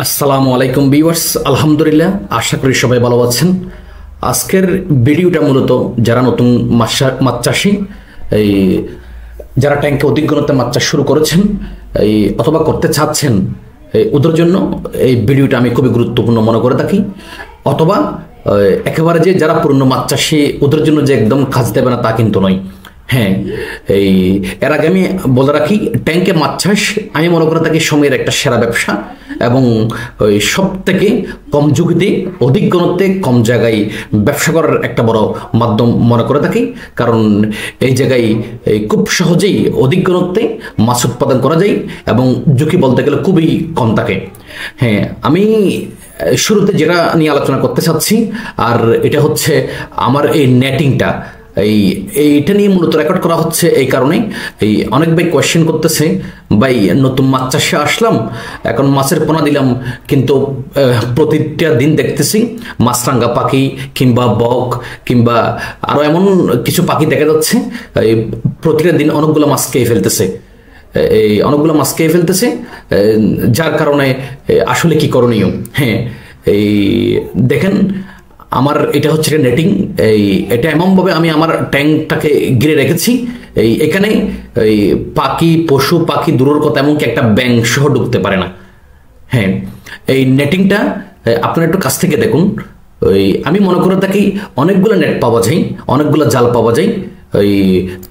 আসসালামু আলাইকুম ভিউয়ার্স, আলহামদুলিল্লাহ, আশা করি সবাই ভালো আছেন। আজকের ভিডিওটা মূলত যারা নতুন মাছ চাষি, এই যারা ট্যাঙ্কে অধিগ্রহণতে মাছ চাষ শুরু করেছেন এই অথবা করতে চাচ্ছেন, ওদের জন্য এই ভিডিওটা আমি খুবই গুরুত্বপূর্ণ মনে করে থাকি। অথবা একেবারে যে যারা পুরনো মাছ চাষি ওদের জন্য যে একদম কাজ দেবে না তা কিন্তু নয়। হ্যাঁ, এর আগে আমি বলে রাখি, ট্যাঙ্কে মাছ চাষ আমি মনে করে থাকি সময়ের একটা সেরা ব্যবসা এবং ওই সব থেকে কম ঝুঁকিতে অধিক ঘনত্বে কম জায়গায় ব্যবসা করার একটা বড় মাধ্যম মনে করে থাকি। কারণ এই জায়গায় খুব সহজেই অধিক ঘনত্বে মাছ উৎপাদন করা যায় এবং ঝুঁকি বলতে গেলে খুবই কম থাকে। হ্যাঁ, আমি শুরুতে যেটা নিয়ে আলোচনা করতে চাচ্ছি, আর এটা হচ্ছে আমার এই নেটিংটা। এইটা নিয়ে মূলত রেকর্ড করা হচ্ছে এই কারণে, অনেক ভাই কোয়েশ্চেন করতেছে, ভাই নতুন মাছ চাষে আসলাম, এখন মাছের পোনা দিলাম, কিন্তু প্রতিটা দিন দেখতেছি মাছরাঙা পাখি কিংবা বক কিংবা আরো এমন কিছু পাখি দেখা যাচ্ছে প্রতিটা দিন অনেকগুলো মাছ খেয়ে ফেলতেছে। যার কারণে আসলে কি করণীয়? হ্যাঁ, দেখেন, আমার এটা হচ্ছে নেটিং। এটা এমনভাবে আমি আমার ট্যাঙ্কটাকে ঘিরে রেখেছি, এখানে পশু পাখি দূরের কথা, এমনকি একটা ব্যাঙ সহ ঢুকতে পারে না। হ্যাঁ, এই নেটিংটা আপনারা একটু কাছ থেকে দেখুন। আমি মনে করে থাকি অনেকগুলো নেট পাওয়া যায়, অনেকগুলো জাল পাওয়া যায়,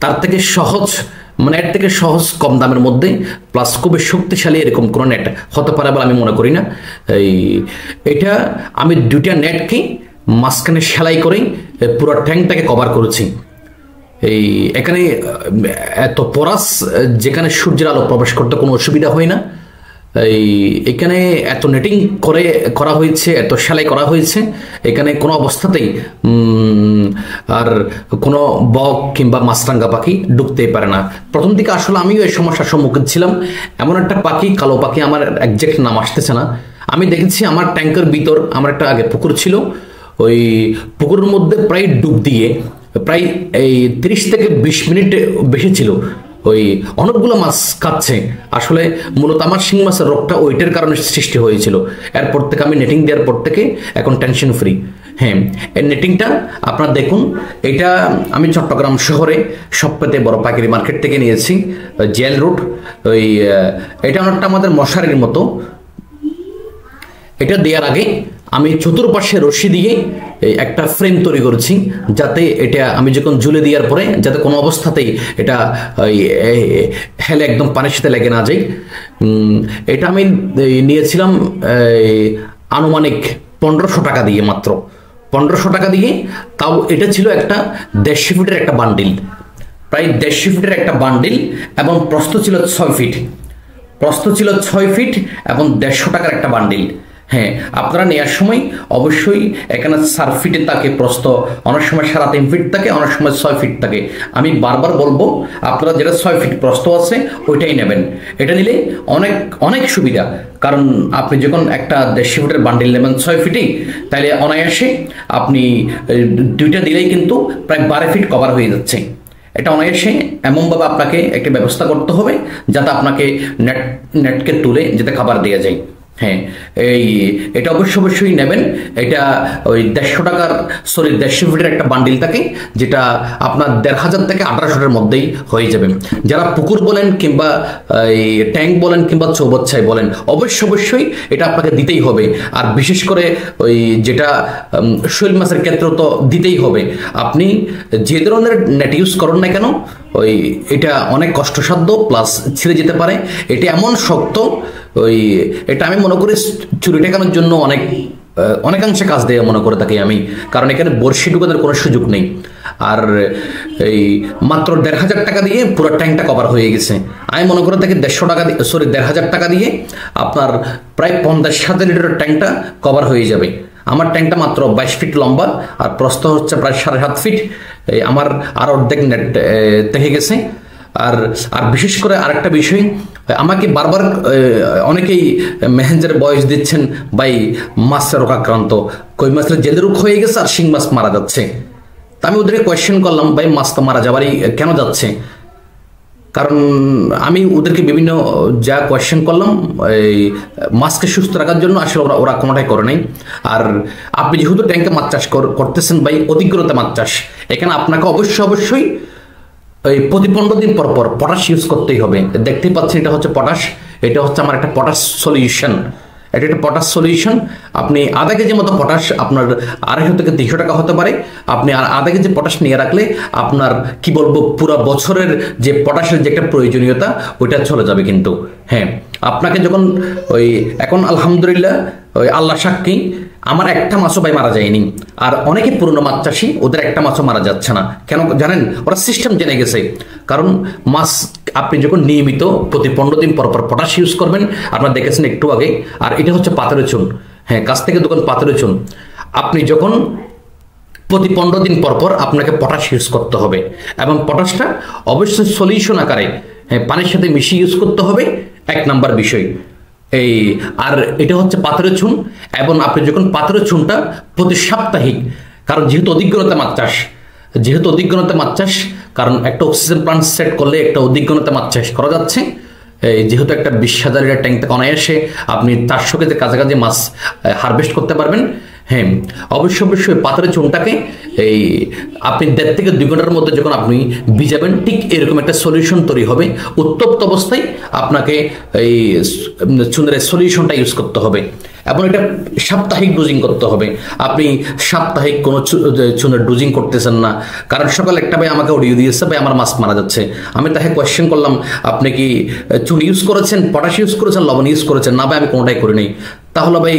তার থেকে সহজ, মানে এর থেকে সহজ কম দামের মধ্যে প্লাস খুবই শক্তিশালী এরকম কোনো নেট হতে পারে বলে আমি মনে করি না। এটা আমি দুইটা নেটকে মাঝখানে সেলাই করে পুরো ট্যাঙ্কটাকে কভার করেছি। এখানে এত পরাস, যেখানে সূর্যের আলো প্রবেশ করতে কোনো অসুবিধা হয় না। এখানে এত নেটিং করা হয়েছে, এত সেলাই করা হয়েছে, এখানে কোনো অবস্থাতেই আর কোনো বক কিংবা মাছরাঙা পাখি ঢুকতেই পারে না। প্রথম দিকে আসলে আমিও এই সমস্যার সম্মুখীন ছিলাম। এমন একটা পাখি, কালো পাখি, আমার একজ্যাক্ট নাম আসতেছে না, আমি দেখেছি আমার ট্যাঙ্কের ভিতর, আমার একটা আগে পুকুর ছিল, ওই পুকুরের মধ্যে প্রায় ডুব দিয়ে প্রায় 30 থেকে 20 মিনিট বেশি ছিল, অনেকগুলো মাছ খাচ্ছে। আসলে মূলত আমার শিং মাছের রোগটা ওইটার কারণে সৃষ্টি হয়েছিল। এরপর থেকে আমি নেটিং দেওয়ার পর থেকে এখন টেনশন ফ্রি। হ্যাঁ, এই নেটিংটা আপনারা দেখুন, এটা আমি চট্টগ্রাম শহরে সবথেকে বড় পাইকারি মার্কেট থেকে নিয়েছি, জেল রুট। এটা অনেকটা আমাদের মশারির মতো। এটা দেওয়ার আগে আমি চতুর্পাশে রশি দিয়ে একটা ফ্রেম তৈরি করেছি, যাতে এটা আমি যখন ঝুলে দেওয়ার পরে যাতে কোনো অবস্থাতেই এটা হেলে একদম পানির সাথে লেগে না যায়। এটা আমি নিয়েছিলাম আনুমানিক 1500 টাকা দিয়ে, মাত্র 1500 টাকা দিয়ে। তাও এটা ছিল একটা 150 ফিটের একটা বান্ডিল, প্রায় 150 ফিটের একটা বান্ডিল, এবং প্রস্থ ছিল 6 ফিট, এবং 150 টাকার একটা বান্ডিল। হ্যাঁ, আপনারা নেওয়ার সময় অবশ্যই এখানে 4 ফিটে থাকে প্রস্থ, অনেক সময় 3.5 ফিট থাকে, অনেক সময় 6 ফিট থাকে। আমি বারবার বলবো আপনারা যেটা 6 ফিট প্রস্থ আছে ওইটাই নেবেন। এটা নিলে অনেক অনেক সুবিধা, কারণ আপনি যখন একটা 150 ফিটের বান্ডিল নেবেন 6 ফিটেই, তাহলে অনায়াসে আপনি দুইটা দিলেই কিন্তু প্রায় 12 ফিট কভার হয়ে যাচ্ছে। এটা অনায়াসে এমনভাবে আপনাকে একটা ব্যবস্থা করতে হবে যাতে আপনাকে নেটকে তুলে যাতে খাবার দেওয়া যায়। হ্যাঁ, এটা অবশ্যই নেবেন। এটা ওই 150 ফিটের একটা বান্ডিল থাকে, যেটা আপনার 1500 থেকে 1800 মধ্যেই হয়ে যাবে। যারা পুকুর বলেন কিংবা ট্যাঙ্ক বলেন কিংবা চৌবাচ্চায় বলেন, অবশ্যই এটা আপনাকে দিতেই হবে। আর বিশেষ করে যেটা শৈল মাছের ক্ষেত্রে তো দিতেই হবে। আপনি যে ধরনের নেট ইউজ করেন না কেন, এটা অনেক কষ্টসাধ্য, প্লাস ছিঁড়ে যেতে পারে। এটা এমন শক্ত, এটা আমি মনে করি চুরি ঠেকানোর জন্য অনেকাংশে কাজ দেয় মনে করে থাকি আমি, কারণ এখানে বড়শি ঢুকানোর কোনো সুযোগ নেই। আর মাত্র 1500 টাকা দিয়ে পুরো ট্যাঙ্কটা কভার হয়ে গেছে। আমি মনে করে থাকি 1500 টাকা দিয়ে আপনার প্রায় 50,000 লিটারের ট্যাঙ্কটা কভার হয়ে যাবে। আমার ট্যাঙ্কটা মাত্র 22 ফিট লম্বা, আর প্রস্থ হচ্ছে প্রায় 7.5 ফিট। আমার আর অর্ধেক নেট দেখে গেছে। আর বিশেষ করে আরেকটা বিষয়, আমাকে বারবার অনেকেই মেসেঞ্জারে ভয়েস দিচ্ছেন, ভাই মাছের রোগাক্রান্ত, কই মাছের জেলে রোগ হয়ে গেছে আর শিং মাছ মারা যাচ্ছে। তা আমি ওদেরকে কোয়েশ্চেন করলাম, ভাই মাছ তো মারা যাবারই কেন যাচ্ছে? কারণ আমি ওদেরকে বিভিন্ন যা কোয়েশ্চেন করলাম এই মাছকে সুস্থ রাখার জন্য, আসলে ওরা কোনোটাই করে নাই। আর আপনি যেহেতু ট্যাঙ্কে মাছ চাষ করতেছেন ভাই, অধিগ্রহণে মাছ চাষ, এখানে আপনাকে অবশ্যই ওই প্রতি 15 দিন পর পর পটাশ ইউজ করতেই হবে। দেখতেই পাচ্ছেন এটা হচ্ছে পটাশ, এটা হচ্ছে আমার একটা পটাশ সলিউশন। এটা একটা পটাশ সলিউশন। আপনি আধা কেজি মতো পটাশ আপনার 250 থেকে 300 টাকা হতে পারে। আপনি আর আধা কেজি পটাশ নিয়ে রাখলে আপনার কি বলবো পুরো বছরের যে পটাশের যে একটা প্রয়োজনীয়তা ওইটা চলে যাবে। কিন্তু হ্যাঁ, আপনাকে যখন ওই এখন আলহামদুলিল্লাহ ওই আল্লাহ সাক্ষী আমার একটা মাছও ভাই মারা যায়নি। আর অনেকে পুরনো মাছ চাষি, ওদের একটা মাছও মারা যাচ্ছে না। কেন জানেন? ওরা সিস্টেম জেনে গেছে। কারণ মাছ আপনি যখন নিয়মিত প্রতি 15 দিন পর পর পটাশ ইউজ করবেন, আপনারা দেখেছেন একটু আগে। আর এটা হচ্ছে পাথরের চুন, হ্যাঁ, কাছ থেকে দোকান পাথরের চুন। আপনি যখন প্রতি 15 দিন পর পর আপনাকে পটাশ ইউজ করতে হবে, এবং পটাশটা অবশ্যই সলিউশন আকারে, হ্যাঁ, পানির সাথে মিশিয়ে ইউজ করতে হবে, 1 নাম্বার বিষয় এই। আর এটা হচ্ছে পাথরের চুন, এবং আপনি যখন পাথরের চুনটা প্রতি সাপ্তাহিক, কারণ যেহেতু অধিগ্রহণতে মাছ চাষ, কারণ একটা অক্সিজেন প্লান্ট সেট করলে একটা অধিগ্রহণতে মাছ চাষ করা যাচ্ছে। যেহেতু একটা 20,000 লিটার ট্যাঙ্ক থেকে অনায়াসে আপনি 400 কেজির কাছাকাছি মাছ হারভেস্ট করতে পারবেন। হ্যাঁ, অবশ্যই পাথরের চুনটাকে এই আপনি 1.5 থেকে 2 ঘন্টার মধ্যে যখন আপনি ভিজাবেন, ঠিক এরকম একটা সলিউশন তৈরি হবে। উত্তপ্ত অবস্থায় আপনাকে এই চুনের সলিউশনটা ইউজ করতে হবে, এবং এটা সাপ্তাহিক ডোজিং করতে হবে। আপনি সাপ্তাহিক কোনো চুনের ডোজিং করতেছেন না। কারণ সকালে একটা ভাই আমাকে অডিও দিয়েছে, ভাই আমার মাছ মারা যাচ্ছে। আমি তাকে কোয়েশ্চেন করলাম, আপনি কি চুন ইউজ করেছেন, পটাশ ইউজ করেছেন, লবণ ইউজ করেছেন? না ভাই, আমি কোনোটাই করিনি। তাহলে ভাই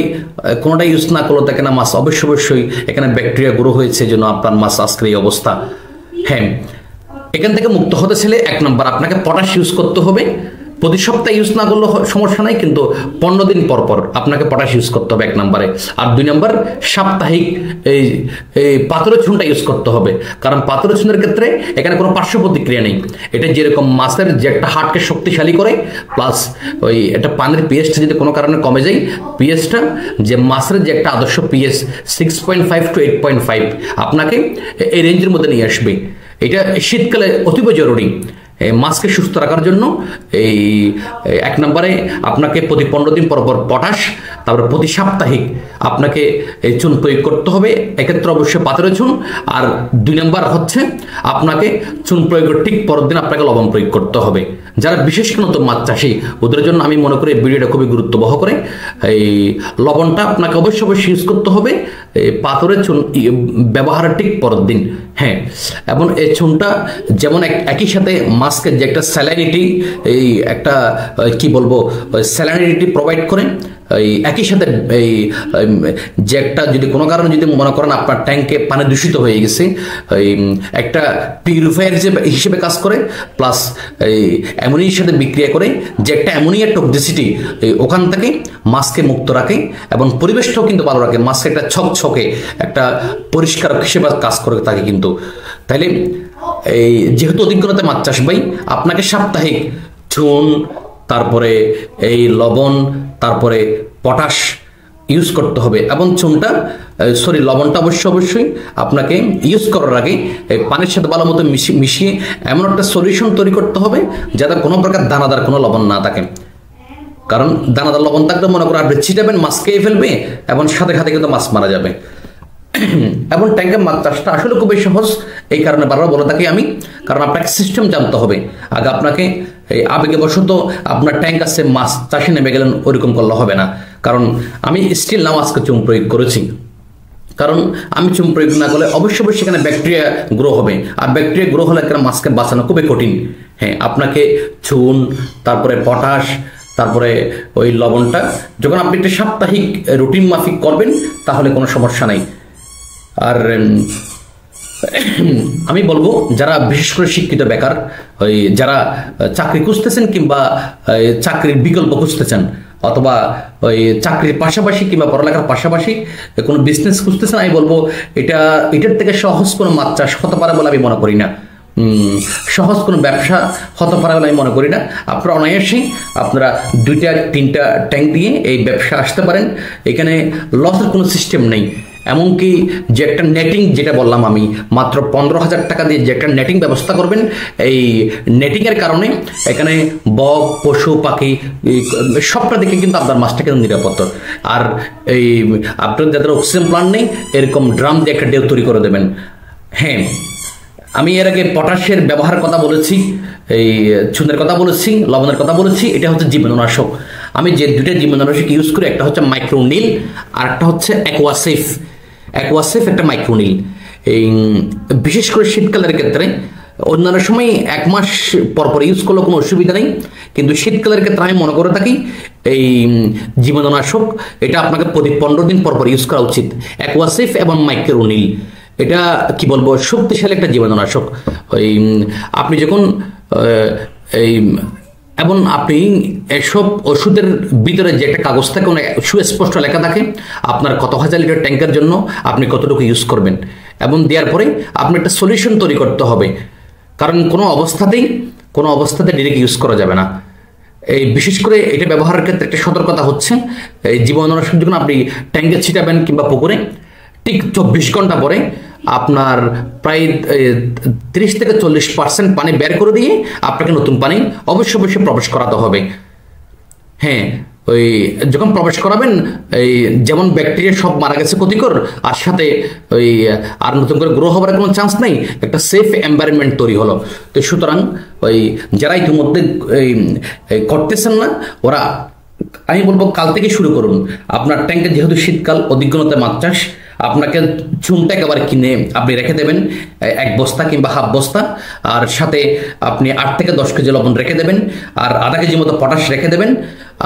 কোনোটাই ইউজ না করলে দেখে না মাছ অবশ্যই এখানে ব্যাকটেরিয়া গ্রো হয়েছে, জন্য আপনার মাছ আজকের এই অবস্থা। হ্যাঁ, এখান থেকে মুক্ত হতে চাইলে 1 নম্বর আপনাকে পটাশ ইউজ করতে হবে। প্রতি সপ্তাহে ইউজ না করলে সমস্যা নাই, কিন্তু 15 দিন পর পর আপনাকে পটাশ ইউজ করতে হবে 1 নম্বরে। আর 2 নম্বর সাপ্তাহিক এই পাথরের চুনটা ইউজ করতে হবে। কারণ পাথরের চুনের ক্ষেত্রে এখানে কোনো পার্শ্ব প্রতিক্রিয়া নেই। এটা যেরকম মাছের যে একটা হার্টকে শক্তিশালী করে, প্লাস ওই একটা পানির পিএইচটা যদি কোনো কারণে কমে যায়, পিএইচটা যে মাছের যে একটা আদর্শ পিএইচ 6.5 to 8.5 আপনাকে এই রেঞ্জের মধ্যে নিয়ে আসবে। এটা শীতকালে অতীব জরুরি মাছকে সুস্থ রাখার জন্য। এই 1 নম্বরে আপনাকে প্রতি 15 দিন পর পর পটাশ, তারপরে প্রতি সাপ্তাহিক আপনাকে এই চুন প্রয়োগ করতে হবে, এক্ষেত্রে অবশ্যই পাথরের চুন। আর 2 নম্বর হচ্ছে আপনাকে চুন প্রয়োগের ঠিক পরের দিন আপনাকে লবণ প্রয়োগ করতে হবে। যারা বিশেষ করে নতুন মাছ চাষি, ওদের জন্য আমি মনে করি এই ভিডিওটা খুবই গুরুত্ববহ করে। এই লবণটা আপনাকে অবশ্যই ইউজ করতে হবে এই পাথরের চুন ব্যবহারের ঠিক পরের দিন। হ্যাঁ, এবং এই চুনটা যেমন একই সাথে মাছকে যে একটা স্যালাইনিটি, এই একটা কি বলবো স্যালাইনিটি প্রোভাইড করে, এই একই সাথে এই যে একটা যদি কোনো কারণে যদি মনে করেন আপনার ট্যাঙ্কে পানি দূষিত হয়ে গেছে, এই একটা পিউরিফায়ার হিসেবে কাজ করে, প্লাস এই অ্যামোনিয়ার সাথে বিক্রিয়া করে, যে একটা অ্যামোনিয়ার টক্সিসিটি ওখান থেকে মাছকে মুক্ত রাখে, এবং পরিবেশটাও কিন্তু ভালো রাখে। মাছকে একটা ছকছকে একটা পরিষ্কার হিসেবে কাজ করে থাকে কিন্তু। তাইলে এই যেহেতু অধিগ্রহণতে মাছ চাষ ভাই, আপনাকে সাপ্তাহিক চুন, তারপরে এই লবণ, তারপরে পটাশ ইউজ করতে হবে। এবং লবণটা অবশ্যই আপনাকে ইউজ করার আগে পানির সাথে ভালো মতো মিশিয়ে এমন একটা সলিউশন তৈরি করতে হবে যাতে কোনো প্রকার দানাদার কোনো লবণ না থাকে। কারণ দানাদার লবণ থাকলে মনে করো আপনি ছিটাবেন, মাছ খেয়ে ফেলবে, এবং সাথে সাথে কিন্তু মাছ মারা যাবে। এবং ট্যাঙ্কের মাছ চাষটা আসলে খুবই সহজ, এই কারণে বারবার বলে থাকি আমি। কারণ আপনাকে সিস্টেম জানতে হবে। আগে আপনাকে আবেগবশত আপনার ট্যাঙ্ক আছে মাছ চাষে নেমে গেলেন, ওইরকম করলে হবে না। কারণ আমি স্টিল নাও আজকে চুন প্রয়োগ করেছি। কারণ আমি চুন প্রয়োগ না করলে অবশ্যই সেখানে ব্যাকটেরিয়া গ্রো হবে, আর ব্যাকটেরিয়া গ্রো হলে এখানে মাছকে বাঁচানো খুবই কঠিন। হ্যাঁ, আপনাকে চুন, তারপরে পটাশ, তারপরে ওই লবণটা যখন আপনি একটা সাপ্তাহিক রুটিন মাফিক করবেন, তাহলে কোনো সমস্যা নাই। আর আমি বলবো যারা বিশেষ করে শিক্ষিত বেকার, ওই যারা চাকরি খুঁজতেছেন কিংবা চাকরির বিকল্প খুঁজতেছেন, অথবা ওই চাকরির পাশাপাশি কিংবা পড়ালেখার পাশাপাশি কোনো বিজনেস খুঁজতেছেন, আমি বলবো এটার থেকে সহজ কোনো মাছ চাষ হতে পারে বলে আমি মনে করি না। সহজ কোনো ব্যবসা হতে পারে বলে আমি মনে করি না। আপনারা অনায়াসেই আপনারা 2টা 3টা ট্যাঙ্ক দিয়ে এই ব্যবসা আসতে পারেন। এখানে লসের কোনো সিস্টেম নেই। এমনকি যে একটা নেটিং যেটা বললাম আমি মাত্র 15,000 টাকা দিয়ে যে একটা নেটিং ব্যবস্থা করবেন, এই নেটিংয়ের কারণে এখানে বক, পশু পাখি সবটা দেখে কিন্তু আপনার মাছটা কিন্তু নিরাপদ। আর এই আপনার যাদের অক্সিজেন প্লান্ট নেই, এরকম ড্রাম দিয়ে একটা ডেউ তৈরি করে দেবেন। হ্যাঁ, আমি এর আগে পটাশের ব্যবহারের কথা বলেছি, এই চুনের কথা বলেছি, লবণের কথা বলেছি। এটা হচ্ছে জীবাণুনাশক। আমি যে দুইটা জীবাণুনাশক ইউজ করি, একটা হচ্ছে মাইক্রোনিল আর একটা হচ্ছে অ্যাকোয়াসেফ। অ্যাকোয়াসেফ একটা মাইক্রোনিল। এই বিশেষ করে শীতকালের ক্ষেত্রে, অন্যান্য সময় 1 মাস পরপর ইউজ করলে কোনো অসুবিধা নেই, কিন্তু শীতকালের ক্ষেত্রে আমি মনে করে থাকি এই জীবাণুনাশক এটা আপনাকে প্রতি 15 দিন পরপর ইউজ করা উচিত। অ্যাকোয়াসেফ এবং মাইক্রোনিল এটা কি বলবো, শক্তিশালী একটা জীবাণুনাশক। ওই আপনি যখন এই এবং আপনি এসব ওষুধের ভিতরে যে একটা কাগজ থাকে, সুস্পষ্ট লেখা থাকে আপনার কত হাজার লিটার ট্যাঙ্কের জন্য আপনি কতটুকু ইউজ করবেন, এবং দেওয়ার পরে আপনি একটা সলিউশন তৈরি করতে হবে। কারণ কোনো অবস্থাতে ডিরেক্ট ইউজ করা যাবে না। এই বিশেষ করে এটা ব্যবহারের ক্ষেত্রে একটা সতর্কতা হচ্ছে, এই জীবাণুনাশক যখন আপনি ট্যাঙ্কে ছিটাবেন কিংবা পুকুরে, ঠিক 24 ঘন্টা পরে আপনার প্রায় 30 থেকে 40% পানি বের করে দিয়ে আপনাকে নতুন পানি অবশ্যই প্রবেশ করাতে হবে। হ্যাঁ, ওই যখন প্রবেশ করাবেন, এই যেমন ব্যাকটেরিয়া সব মারা গেছে ক্ষতিকর, আর সাথে ওই আর নতুন করে গ্রো হবার কোনো চান্স নেই, একটা সেফ এনভায়রনমেন্ট তৈরি হলো। তো সুতরাং ওই যারা ইতিমধ্যে করতেছেন না, ওরা আমি বলবো কাল থেকে শুরু করুন। আপনার ট্যাঙ্কে যেহেতু শীতকাল, অধিগ্রহণতে মাছ চাষ, আপনাকে চুনটা একেবারে কিনে আপনি রেখে দেবেন 1 বস্তা কিংবা হাফ বস্তা, আর সাথে আপনি 8 থেকে 10 কেজি লবণ রেখে দেবেন, আর আধা কেজি মতো পটাশ রেখে দেবেন,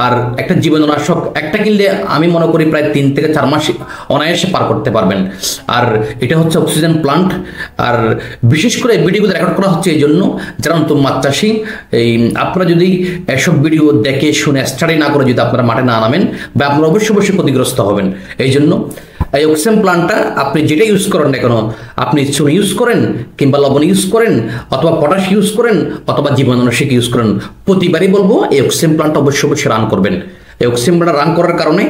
আর একটা জীবাণুনাশক একটা কিনলে আমি মনে করি প্রায় 3 থেকে 4 মাস অনায়াসে পার করতে পারবেন। আর এটা হচ্ছে অক্সিজেন প্লান্ট। আর বিশেষ করে ভিডিওগুলো রেকর্ড করা হচ্ছে এই জন্য, যারা নতুন মাছ চাষি, এই আপনারা যদি এসব ভিডিও দেখে শুনে স্টাডি না করে যদি আপনারা মাঠে না নামেন, বা আপনারা অবশ্যই ক্ষতিগ্রস্ত হবেন। এই জন্য এই অক্সিজেন প্লান্টটা আপনি যেটা ইউজ করেন না কেন, আপনি চুন ইউজ করেন কিংবা লবণ ইউজ করেন অথবা পটাশ ইউজ করেন অথবা জীবাণুনাশক ইউজ করেন, প্রতিবারই বলবো এই অক্সিজেন প্লান্টটা অবশ্যই রান করবেন। এই অক্সিজেন প্লান্ট রান করার কারণে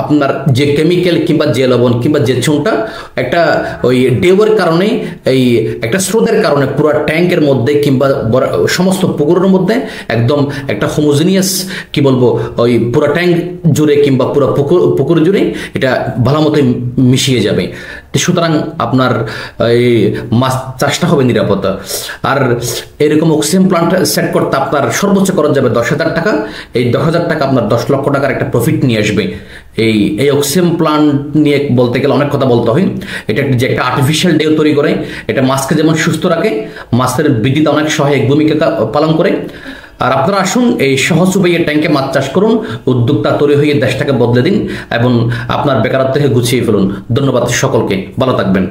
আপনার যে কেমিক্যাল কিংবা যে লবণ কিংবা যে চুনটা একটা ওই ডেউয়ের কারণে, এই একটা স্রোতের কারণে পুরো ট্যাঙ্কের মধ্যে কিংবা সমস্ত পুকুরের মধ্যে একদম একটা হোমোজিনিয়াস কি বলবো, ওই পুরো ট্যাঙ্ক জুড়ে কিংবা পুরো পুকুর জুড়ে এটা ভালো মতো মিশিয়ে যাবে। সুতরাং আপনার এই মাছ চাষটা হবে নিরাপদ। আর এরকম অক্সিজেন প্লান্ট সেট করতে আপনার সর্বোচ্চ খরচ যাবে 10,000 টাকা। এই 10,000 টাকা আপনার 10 লক্ষ টাকার একটা প্রফিট নিয়ে আসবে। এই অক্সিজেন প্লান্ট নিয়ে বলতে গেলে অনেক কথা বলতে হয়। এটা যে একটা আর্টিফিশিয়াল ডেউ তৈরি করে, এটা মাছকে যেমন সুস্থ রাখে, মাছের বৃদ্ধিতে অনেক সহায়ক ভূমিকা পালন করে। আর আপনারা আসুন, এই সহজ উপায়ে ট্যাঙ্কে মাছ চাষ করুন, উদ্যোক্তা তৈরি হয়ে দেশটাকে বদলে দিন এবং আপনার বেকারত্ব থেকে গুছিয়ে ফেলুন। ধন্যবাদ সকলকে, ভালো থাকবেন।